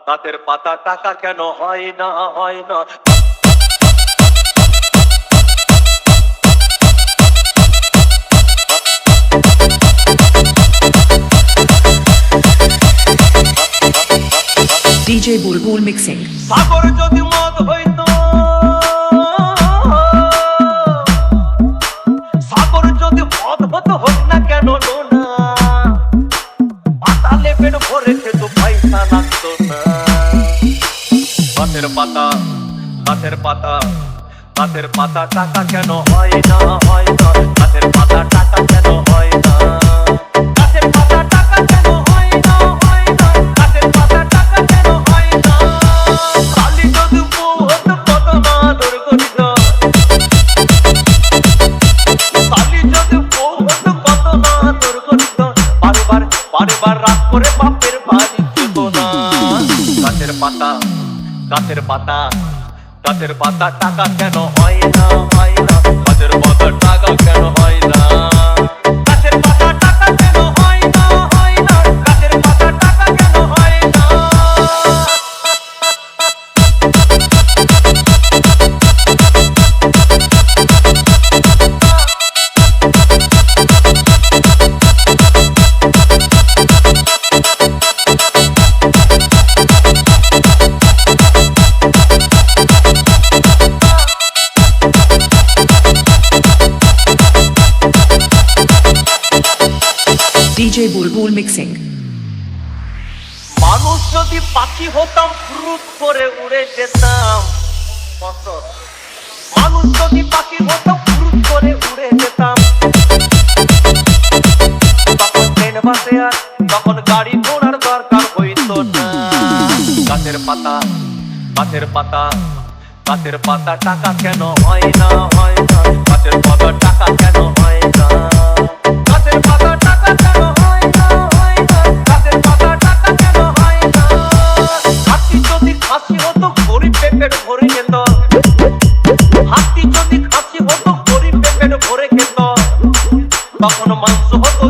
গাছের পাতা টাকা কেন হয় না হয় না। DJ Bulbul mixing. সাগর যদি মদ হইতো, সাগর যদি মদ হতো হোক না কেন না, পাতালে পেট ভরে খেতো পয়সা লাগতো না। গাছের পাতা গাছের পাতা গাছের পাতা টাকা কেন হয় না হয় না। গাছের পাতা টাকা কেন হয় না। গাছের পাতা টাকা কেন হয় না হয় না। গাছের পাতা টাকা কেন হয় না। কালি যদি বউ হতো কত না আদর করিত। কালি যদি বউ হতো কত না আদর করিত। বারবার রাত করে বাপের বাড়ি যেত না। গাছের পাতা গাছের পাতা গাছের পাতা টাকা কেন হয় না হয় না। গাছের পাতা টাকা কেন হয় না। গাছের পাতা টাকা কেন হয় না হয় না। গাছের পাতা টাকা কেন হয় না। DJ Bulbul mixing. মানুষ যদি পাখি হতাম ফুরুত করে উড়ে যেতাম। মানুষ যদি পাখি হতাম ফুরুত করে উড়ে যেতাম। তখন ট্রেন বাসে আর তখন গাড়ি ঘোড়ার দরকার হইতো না। গাছের পাতা গাছের পাতা গাছের পাতা টাকা কেন হয় না হয় না। গাছের পাতা টাকা কেন হয় না। গাছের পাতা টাকা কেন হয় না হয় না। গাছের পাতা টাকা কেন হয় না। হাতি যদি খাসি হতো গরিব পেট ভরে যেত। হাতি যদি খাসি হতো গরিব পেট ভরে খেত। তখন মাংস হতো